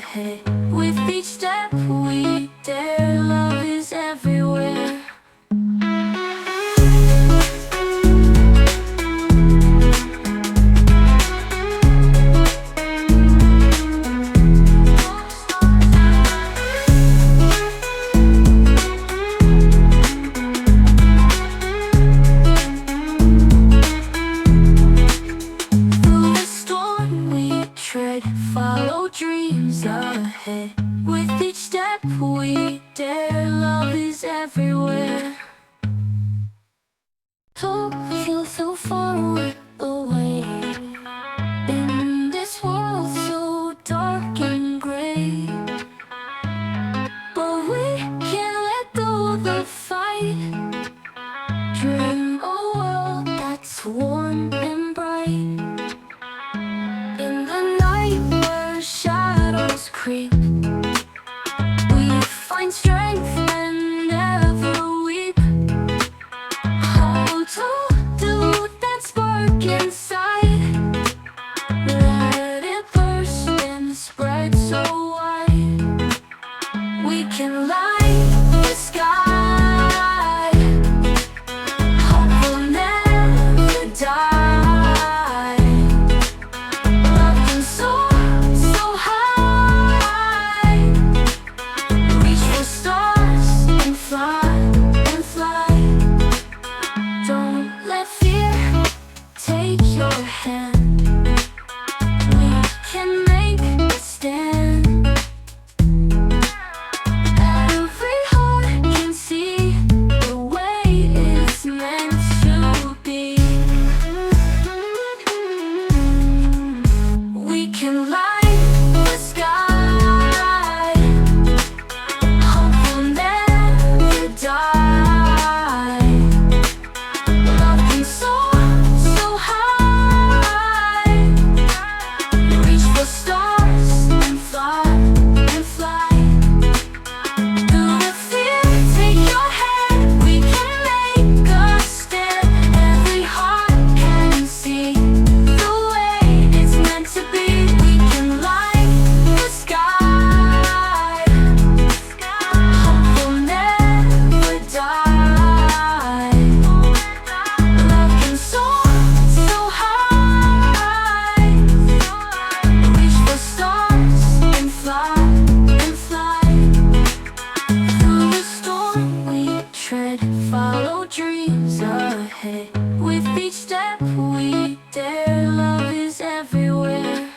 ahead. With each step we dare, love is everywhere. Follow dreams ahead. With each step we dare, love is everywhere. Don't feel so far away in this world so dark and gray, but we can't let go of the fight. Dream a world that's warm and bright. In the night where shadows creep, we find strength and never weep. Hold to that spark inside, let it burst and spread so wide. We can light the sky, hope will never die. Take your hand, we can make a stand. Every heart can see the way it's meant to be. We can light the sky, hope will never die. Love can soar so high, reach for stars and fly, and fly. Through the fear, take your hand, we can make a stand. Every heart can see the way it's meant to be. We can light the sky, hope will never die. Love can soar so high, reach for stars and fly, and fly. Through the storm we tread, follow dreams ahead. With each step we dare, love is everywhere.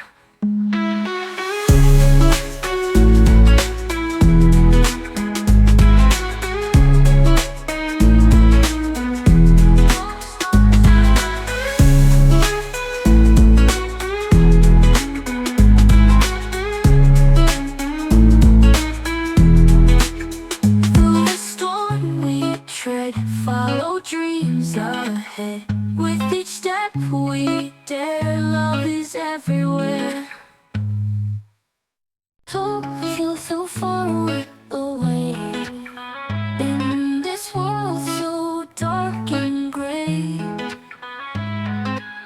Through the storm we tread, follow dreams ahead. With each step we dare, love is everywhere. Don't feel so far away in this world so dark and gray,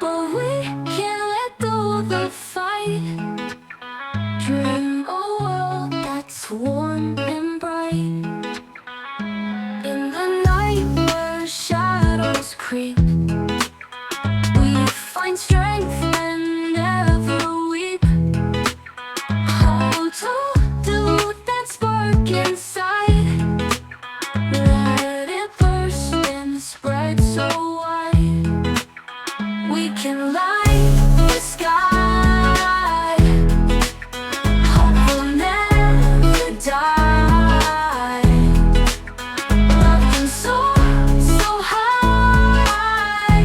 but we can't let go of the fight. Dream a world that's warm and bright. In the night where shadows creep, we find strength and never weep. Hold to that spark inside, let it burst and spread so wide. We can light the sky, hope will never die. Love can soar so high,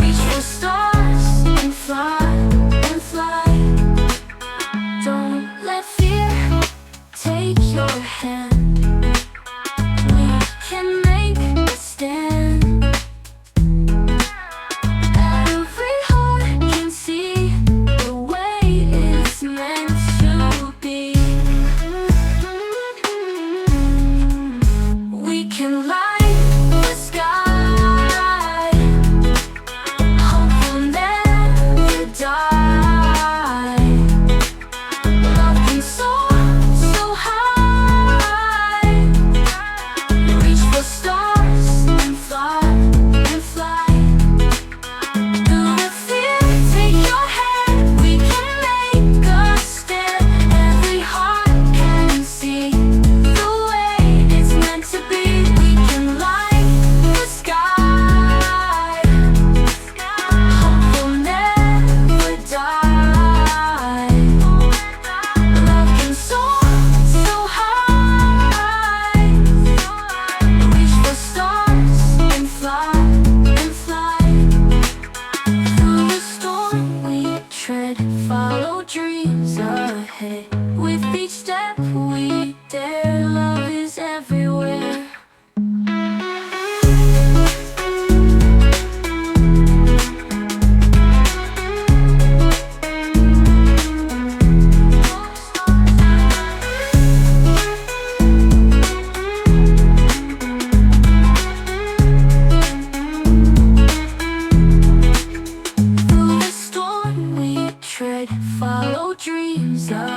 reach for stars and fly, and fly. Don't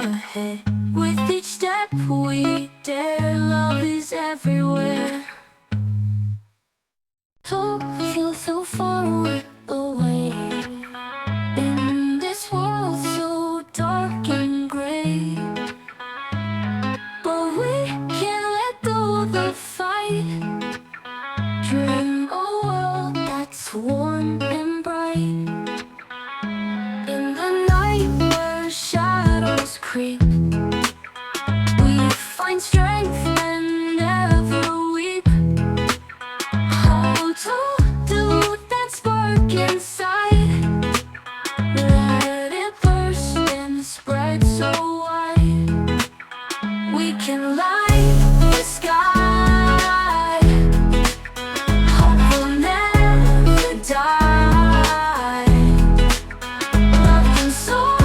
ahead. With each step we dare, love is everywhere. Don't feel so far away in this world so dark and gray, but we can't let go of the fight. Dream a world that's warm and bright. In the night where shadows creep, we find strength and never weep. Hold to that spark inside, let it burst and spread so wide. We can light the sky, hope will never die. Love can soar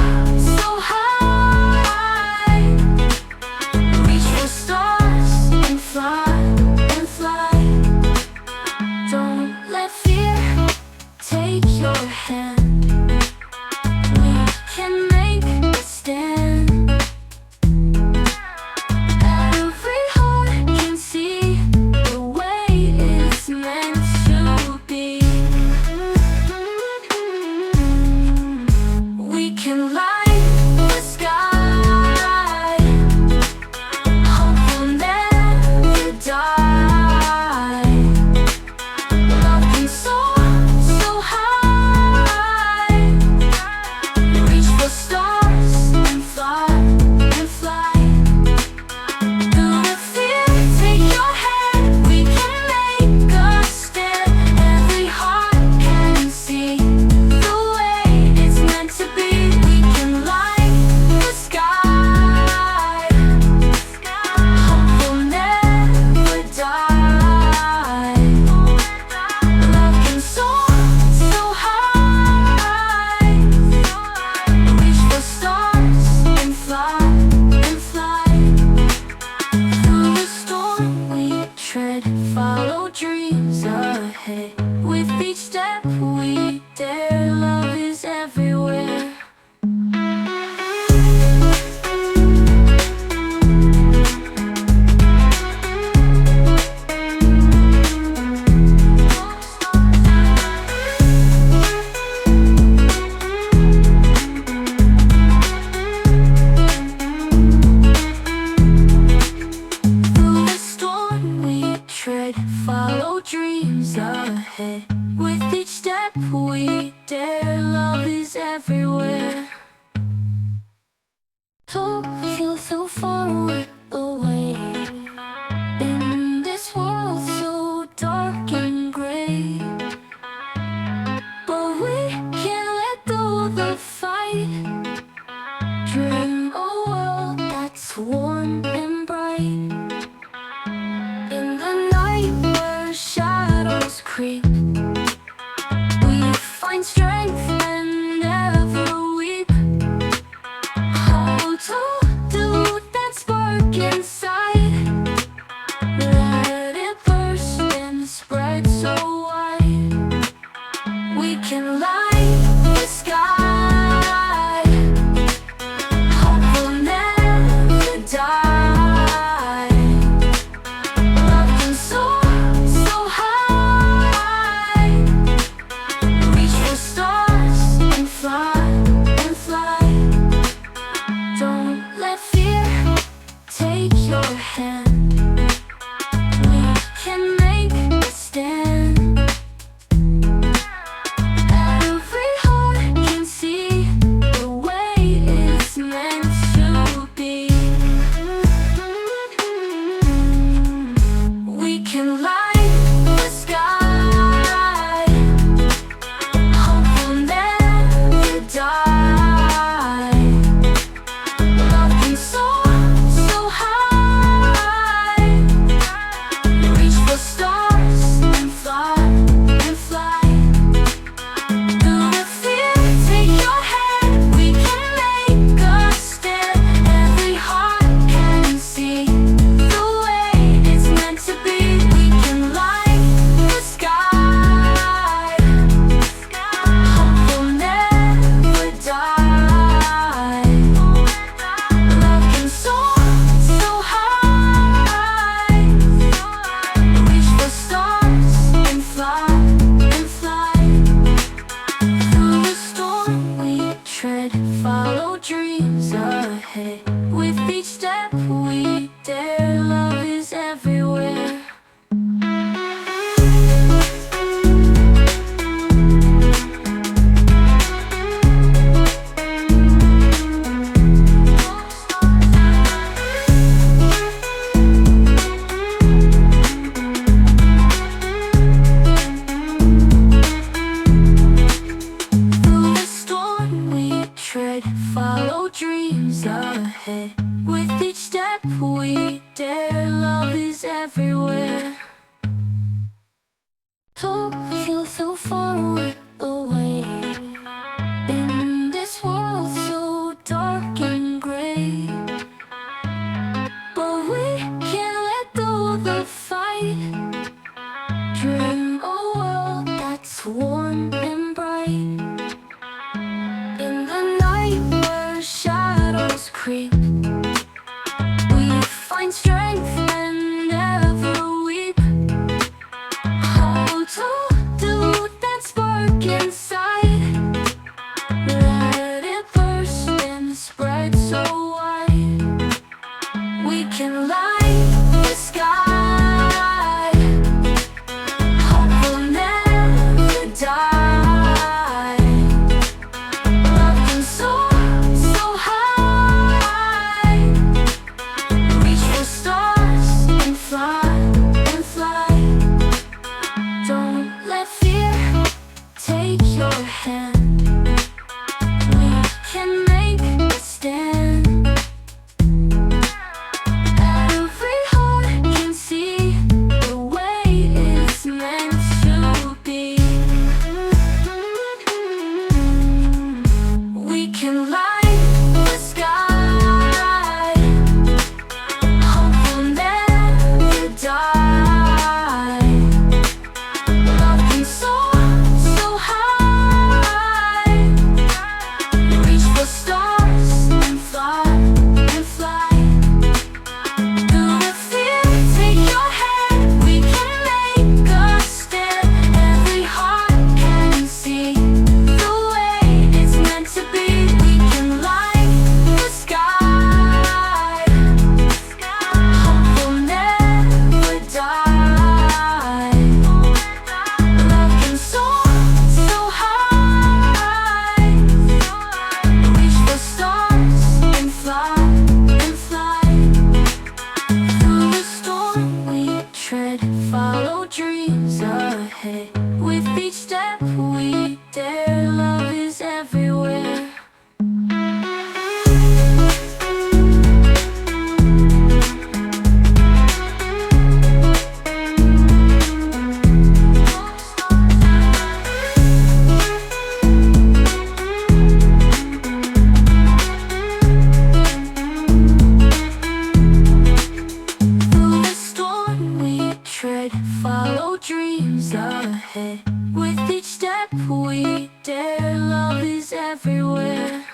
so high, reach for stars and fly, and fly. Don't let fear take your hand, we can make a stand. Every heart can see the way it's meant to be. We can light the sky, hope will never die. Love can soar so high, reach for stars and fly, and fly. Through the fear, take your hand, we can make a stand. Every heart can see the way it's meant to be. We can light the sky, hope will never die. Love can soar so high, reach for stars and fly, and fly. Through the storm we tread, follow dreams ahead. With each step we dare, love is everywhere. Through the storm we tread, follow dreams ahead. With each step we dare, love is everywhere. Don't feel so far away in this world so dark and gray, but we can't let go of the fight. Dream a world that's warm and bright. In the night where shadows creep, we find strength and never weep. Hold to that spark inside, let it burst and spread so wide. We can light the sky, hope will never die. With each step we dare, love is everywhere. Follow dreams ahead. With each step we dare, love is everywhere. Don't feel so far away in this world so dark and gray, but we can't let go the fight. Dream a world that's warm and bright. Shadows creep, we find strength and never weep. Hold to that spark inside, let it burst and spread so wide. We can light the sky, hope will never die. Take your hand, we can make a stand. Every heart can see the way it's meant to be. We can light the sky, hope will never die. Love can soar so high, reach for stars and fly, and fly. Through the fear, take your hand, we can make a stand. Every heart can see the way it's meant to be. We can light the sky, hope will never die. Love can soar so high, reach for stars and fly, and fly. Through the storm we tread, follow dreams ahead. With each step we dare, love is everywhere. Through the storm we tread, follow dreams ahead. With each step we dare, love is everywhere.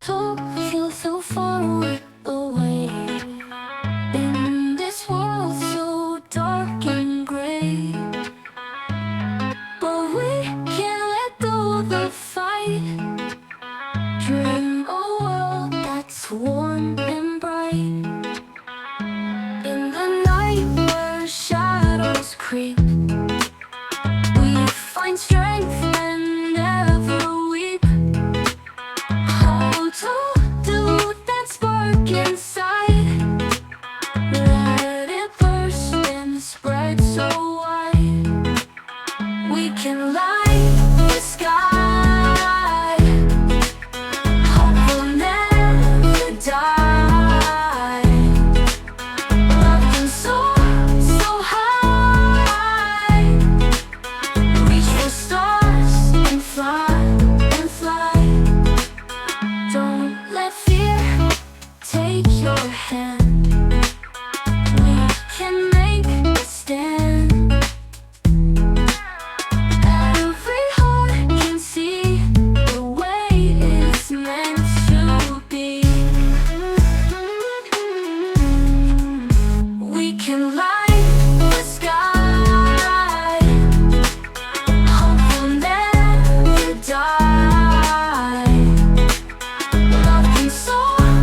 Don't feel so far away in this world so dark and gray, but we can't let go the fight. Dream a world that's warm and bright. In the night where shadows creep, we find strength and never weep. Hold to that spark inside, let it burst and spread so wide. We can light the sky, hope will never die. Love can soar so high, reach for stars and fly, and fly. Don't let fear take your hand, we can make a stand. Every heart can see the way it's meant to be. We can light the sky, hope will never die. Love can soar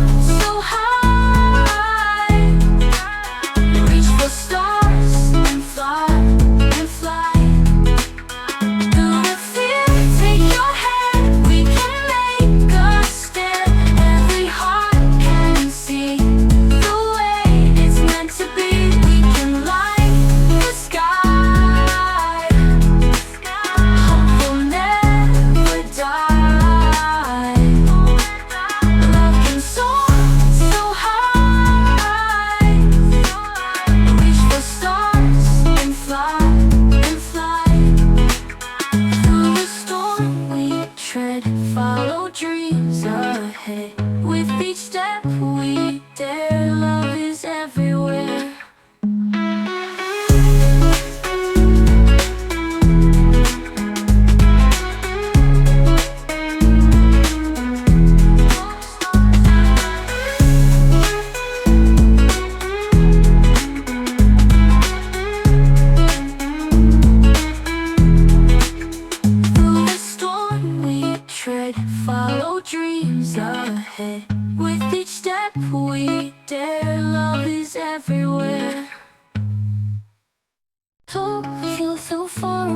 each step we dare, love is everywhere. Through the storm we tread, follow dreams ahead. With each step we dare, love is everywhere. Hope feels so far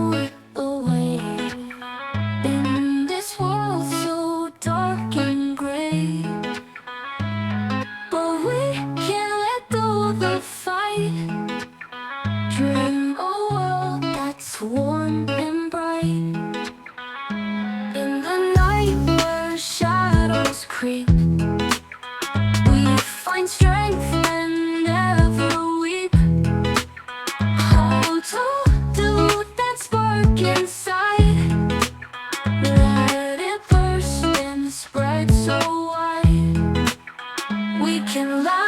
away in this world so dark and gray, but we can't let go the fight. Dream a world that's warm and bright. In the night where shadows creep, we find strength and never weep. Hold to that spark inside, let it burst and spread so wide. We can laugh